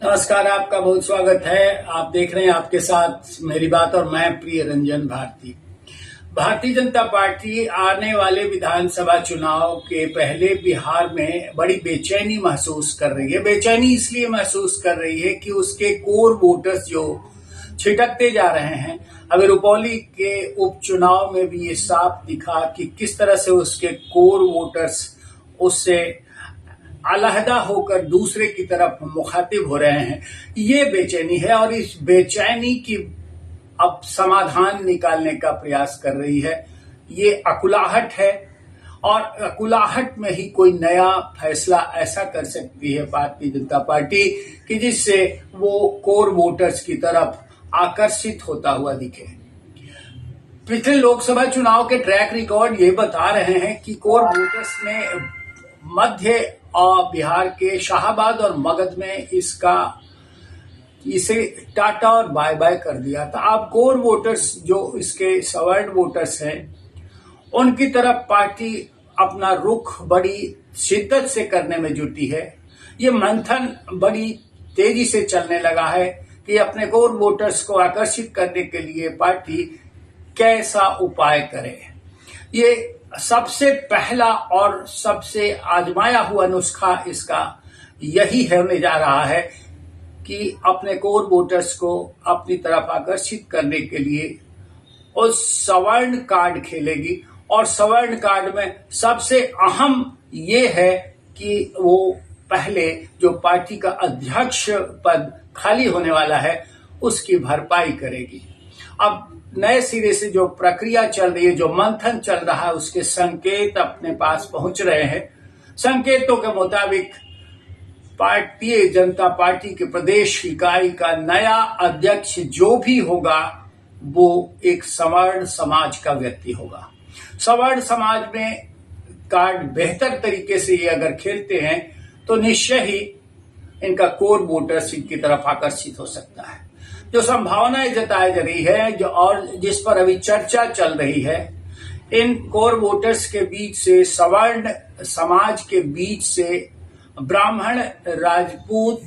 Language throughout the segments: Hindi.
नमस्कार, आपका बहुत स्वागत है। आप देख रहे हैं आपके साथ मेरी बात और मैं प्रिय रंजन भारती। भारतीय जनता पार्टी आने वाले विधानसभा चुनाव के पहले बिहार में बड़ी बेचैनी महसूस कर रही है। बेचैनी इसलिए महसूस कर रही है कि उसके कोर वोटर्स जो छिटकते जा रहे हैं। अभी रुपौली के उपचुनाव में भी ये साफ दिखा कि किस तरह से उसके कोर वोटर्स उससे अलहदा होकर दूसरे की तरफ मुखातिब हो रहे हैं। ये बेचैनी है और इस बेचैनी की अब समाधान निकालने का प्रयास कर रही है। ये अकुलाहट है और अकुलाहट में ही कोई नया फैसला ऐसा कर सकती है भारतीय जनता पार्टी कि जिससे वो कोर वोटर्स की तरफ आकर्षित होता हुआ दिखे। पिछले लोकसभा चुनाव के ट्रैक रिकॉर्ड ये बता रहे हैं कि कोर वोटर्स ने मध्य और बिहार के शाहाबाद और मगध में इसे टाटा और बाय बाय कर दिया था। अब कोर वोटर्स जो इसके सवर्ण वोटर्स हैं उनकी तरफ पार्टी अपना रुख बड़ी शिद्दत से करने में जुटी है। ये मंथन बड़ी तेजी से चलने लगा है कि अपने कोर वोटर्स को आकर्षित करने के लिए पार्टी कैसा उपाय करे। ये सबसे पहला और सबसे आजमाया हुआ नुस्खा इसका यही होने जा रहा है कि अपने कोर वोटर्स को अपनी तरफ आकर्षित करने के लिए उस सवर्ण कार्ड खेलेगी। और सवर्ण कार्ड में सबसे अहम ये है कि वो पहले जो पार्टी का अध्यक्ष पद खाली होने वाला है उसकी भरपाई करेगी। अब नए सिरे से जो प्रक्रिया चल रही है, जो मंथन चल रहा है, उसके संकेत अपने पास पहुंच रहे हैं। संकेतों के मुताबिक भारतीय जनता पार्टी के प्रदेश इकाई का नया अध्यक्ष जो भी होगा वो एक सवर्ण समाज का व्यक्ति होगा। सवर्ण समाज में कार्ड बेहतर तरीके से ये अगर खेलते हैं तो निश्चय ही इनका कोर वोटर्स इनकी तरफ आकर्षित हो सकता है। जो संभावनाएं जताई जा रही है जो और जिस पर अभी चर्चा चल रही है, इन कोर वोटर्स के बीच से, सवर्ण समाज के बीच से ब्राह्मण, राजपूत,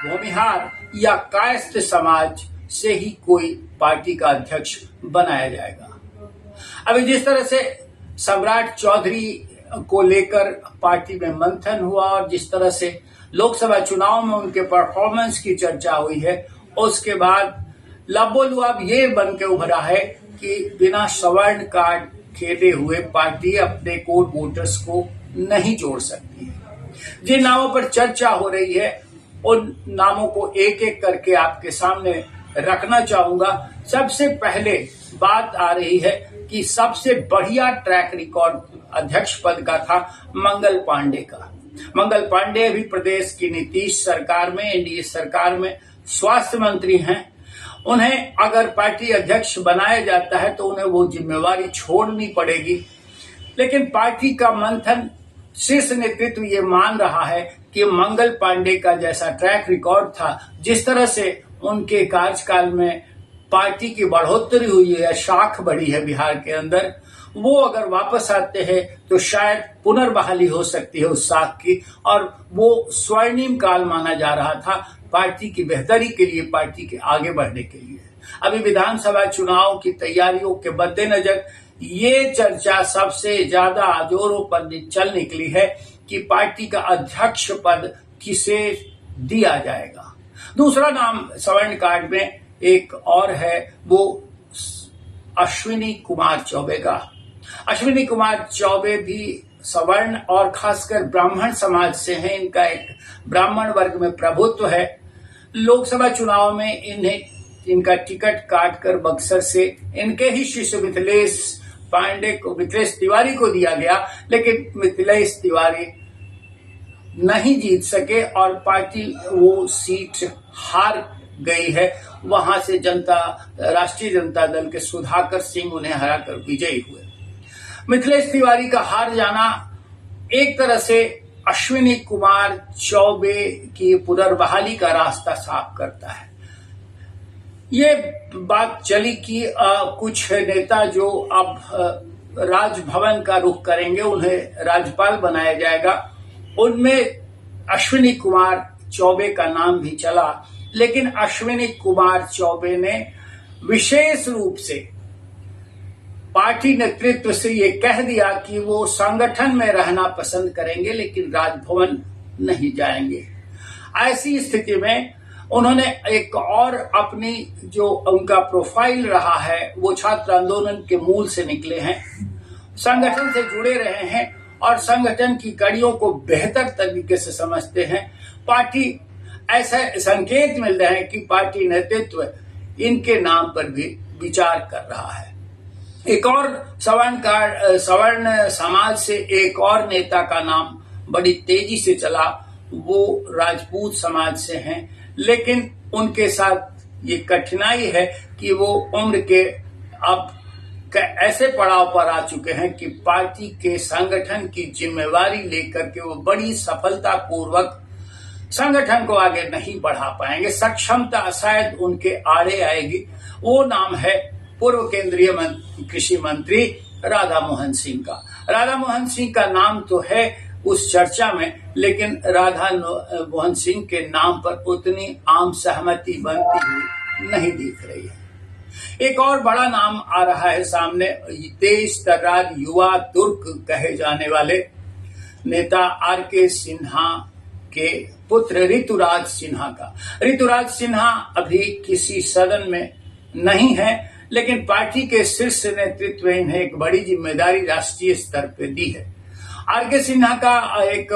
भूमिहार या कायस्थ समाज से ही कोई पार्टी का अध्यक्ष बनाया जाएगा। अभी जिस तरह से सम्राट चौधरी को लेकर पार्टी में मंथन हुआ और जिस तरह से लोकसभा चुनाव में उनके परफॉर्मेंस की चर्चा हुई है, उसके बाद लबोलुआब ये बन के उभरा है कि बिना सवर्ण कार्ड खेले हुए पार्टी अपने कोर वोटर्स को नहीं जोड़ सकती है। जिन नामों पर चर्चा हो रही है उन नामों को एक एक करके आपके सामने रखना चाहूंगा। सबसे पहले बात आ रही है कि सबसे बढ़िया ट्रैक रिकॉर्ड अध्यक्ष पद का था मंगल पांडे का। मंगल पांडे भी प्रदेश की नीतीश सरकार में, एनडीए सरकार में स्वास्थ्य मंत्री हैं। उन्हें अगर पार्टी अध्यक्ष बनाया जाता है तो उन्हें वो जिम्मेवारी छोड़नी पड़ेगी। लेकिन पार्टी का मंथन, शीर्ष नेतृत्व ये मान रहा है कि मंगल पांडे का जैसा ट्रैक रिकॉर्ड था, जिस तरह से उनके कार्यकाल में पार्टी की बढ़ोतरी हुई है, शाख बढ़ी है बिहार के अंदर, वो अगर वापस आते हैं तो शायद पुनर्बहाली हो सकती है उस शाख की। और वो स्वर्णिम काल माना जा रहा था पार्टी की बेहतरी के लिए, पार्टी के आगे बढ़ने के लिए। अभी विधानसभा चुनाव की तैयारियों के मद्देनजर ये चर्चा सबसे ज्यादा जोरों पर चल निकली है कि पार्टी का अध्यक्ष पद किसे दिया जाएगा। दूसरा नाम सवर्ण कार्ड में एक और है, वो अश्विनी कुमार चौबे का। अश्विनी कुमार चौबे भी सवर्ण और खासकर ब्राह्मण समाज से हैं। इनका एक ब्राह्मण वर्ग में प्रभुत्व है। लोकसभा चुनाव में इनका टिकट काटकर बक्सर से इनके ही शिष्य मिथिलेश तिवारी को दिया गया, लेकिन मिथिलेश तिवारी नहीं जीत सके और पार्टी वो सीट हार गई है। वहां से राष्ट्रीय जनता दल के सुधाकर सिंह उन्हें हराकर विजयी हुए। मिथिलेश तिवारी का हार जाना एक तरह से अश्विनी कुमार चौबे की पुनर्बहाली का रास्ता साफ करता है। ये बात चली कि कुछ नेता जो अब राजभवन का रुख करेंगे, उन्हें राज्यपाल बनाया जाएगा। उनमें अश्विनी कुमार चौबे का नाम भी चला, लेकिन अश्विनी कुमार चौबे ने विशेष रूप से पार्टी नेतृत्व से ये कह दिया कि वो संगठन में रहना पसंद करेंगे लेकिन राजभवन नहीं जाएंगे। ऐसी स्थिति में उन्होंने एक और अपनी जो उनका प्रोफाइल रहा है वो छात्र आंदोलन के मूल से निकले हैं, संगठन से जुड़े रहे हैं और संगठन की कड़ियों को बेहतर तरीके से समझते हैं। पार्टी ऐसा संकेत मिल रहे हैं कि पार्टी नेतृत्व इनके नाम पर भी विचार कर रहा है। एक और सवर्ण समाज से एक और नेता का नाम बड़ी तेजी से चला, वो राजपूत समाज से हैं, लेकिन उनके साथ ये कठिनाई है कि वो उम्र के अब ऐसे पड़ाव पर आ चुके हैं कि पार्टी के संगठन की जिम्मेवारी लेकर के वो बड़ी सफलता पूर्वक संगठन को आगे नहीं बढ़ा पाएंगे। सक्षमता शायद उनके आड़े आएगी। वो नाम है पूर्व केंद्रीय कृषि मंत्री राधा मोहन सिंह का। राधा मोहन सिंह का नाम तो है उस चर्चा में, लेकिन राधा मोहन सिंह के नाम पर उतनी आम सहमति बनती हुई नहीं दिख रही है। एक और बड़ा नाम आ रहा है सामने, तेज तर्रार युवा तुर्क कहे जाने वाले नेता आर.के. सिन्हा के पुत्र ऋतुराज सिन्हा का। ऋतुराज सिन्हा अभी किसी सदन में नहीं है, लेकिन पार्टी के शीर्ष नेतृत्व ने इन्हें एक बड़ी जिम्मेदारी राष्ट्रीय स्तर पर दी है। आर.के. सिन्हा का एक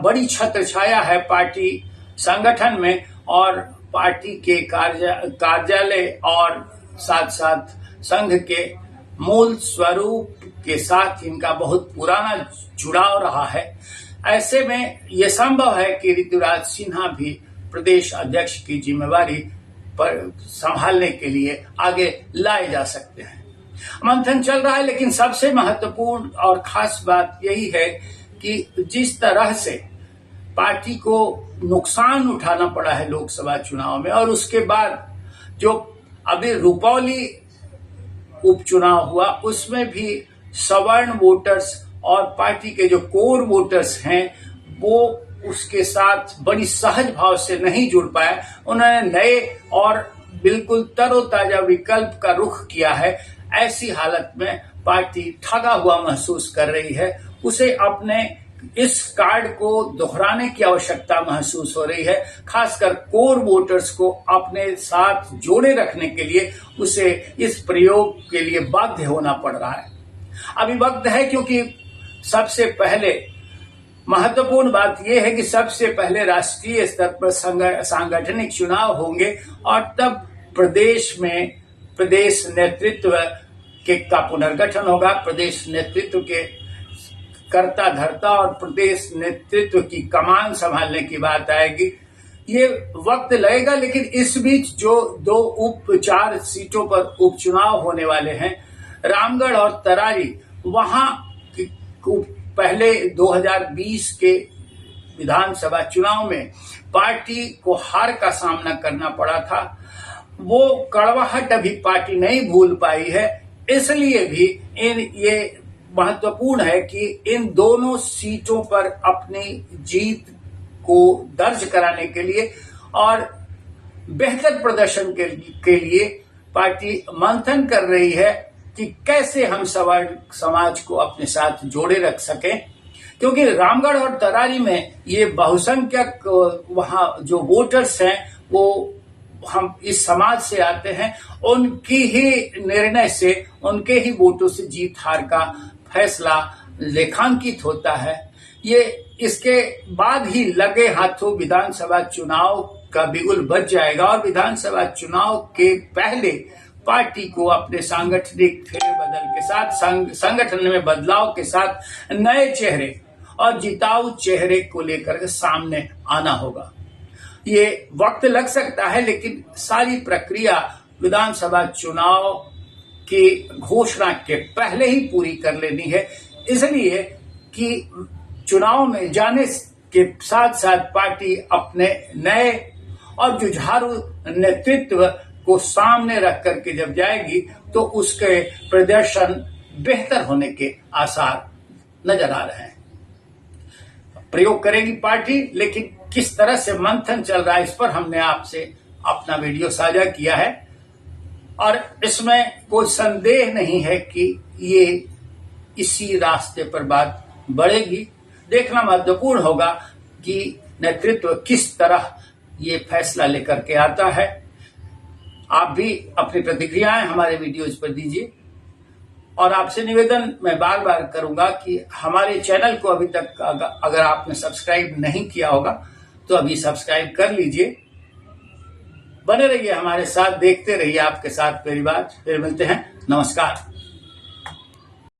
बड़ी छत्र छाया है पार्टी संगठन में, और पार्टी के कार्यालय और साथ साथ संघ के मूल स्वरूप के साथ इनका बहुत पुराना जुड़ाव रहा है। ऐसे में यह संभव है कि ऋतुराज सिन्हा भी प्रदेश अध्यक्ष की जिम्मेवारी पर संभालने के लिए आगे लाए जा सकते हैं। मंथन चल रहा है, लेकिन सबसे महत्वपूर्ण और खास बात यही है कि जिस तरह से पार्टी को नुकसान उठाना पड़ा है लोकसभा चुनाव में, और उसके बाद जो अभी रुपौली उपचुनाव हुआ उसमें भी सवर्ण वोटर्स और पार्टी के जो कोर वोटर्स हैं वो उसके साथ बड़ी सहज भाव से नहीं जुड़ पाए। उन्होंने नए और बिल्कुल तरोताजा विकल्प का रुख किया है। ऐसी हालत में पार्टी ठगा हुआ महसूस कर रही है। उसे अपने इस कार्ड को दोहराने की आवश्यकता महसूस हो रही है। खासकर कोर वोटर्स को अपने साथ जोड़े रखने के लिए उसे इस प्रयोग के लिए बाध्य होना पड़ रहा है। अभी वक्त है, क्योंकि सबसे पहले महत्वपूर्ण बात यह है कि सबसे पहले राष्ट्रीय स्तर पर सांगठनिक चुनाव होंगे और तब प्रदेश में प्रदेश नेतृत्व का पुनर्गठन होगा। प्रदेश नेतृत्व के कर्ता धर्ता और प्रदेश नेतृत्व की कमान संभालने की बात आएगी। ये वक्त लगेगा, लेकिन इस बीच जो 4 सीटों पर उपचुनाव होने वाले हैं, रामगढ़ और तरारी, वहां पहले 2020 के विधानसभा चुनाव में पार्टी को हार का सामना करना पड़ा था। वो कड़वाहट अभी पार्टी नहीं भूल पाई है। इसलिए भी ये महत्वपूर्ण है कि इन दोनों सीटों पर अपनी जीत को दर्ज कराने के लिए और बेहतर प्रदर्शन के लिए पार्टी मंथन कर रही है कि कैसे हम सवर्ण समाज को अपने साथ जोड़े रख सकें, क्योंकि रामगढ़ और तरारी में ये बहुसंख्यक वहां जो वोटर्स हैं वो हम इस समाज से आते हैं। उनकी ही निर्णय से, उनके ही वोटों से जीत हार का फैसला लेखांकित होता है। ये इसके बाद ही लगे हाथों विधानसभा चुनाव का बिगुल बज जाएगा और विधानसभा चुनाव के पहले पार्टी को अपने सांगठनिक फेरबदल के साथ, संगठन में बदलाव के साथ नए चेहरे और जिताऊ चेहरे को लेकर के सामने आना होगा। ये वक्त लग सकता है, लेकिन सारी प्रक्रिया विधानसभा चुनाव की घोषणा के पहले ही पूरी कर लेनी है, इसलिए कि चुनाव में जाने के साथ साथ पार्टी अपने नए और जुझारू नेतृत्व को सामने रख करके जब जाएगी तो उसके प्रदर्शन बेहतर होने के आसार नजर आ रहे हैं। प्रयोग करेगी पार्टी, लेकिन किस तरह से मंथन चल रहा है इस पर हमने आपसे अपना वीडियो साझा किया है। और इसमें कोई संदेह नहीं है कि ये इसी रास्ते पर बात बढ़ेगी। देखना महत्वपूर्ण होगा कि नेतृत्व किस तरह ये फैसला लेकर के आता है। आप भी अपनी प्रतिक्रियाएं हमारे वीडियोज पर दीजिए और आपसे निवेदन मैं बार बार करूंगा कि हमारे चैनल को अभी तक अगर आपने सब्सक्राइब नहीं किया होगा तो अभी सब्सक्राइब कर लीजिए। बने रहिए हमारे साथ, देखते रहिए आपके साथ मेरी बात। फिर मिलते हैं, नमस्कार।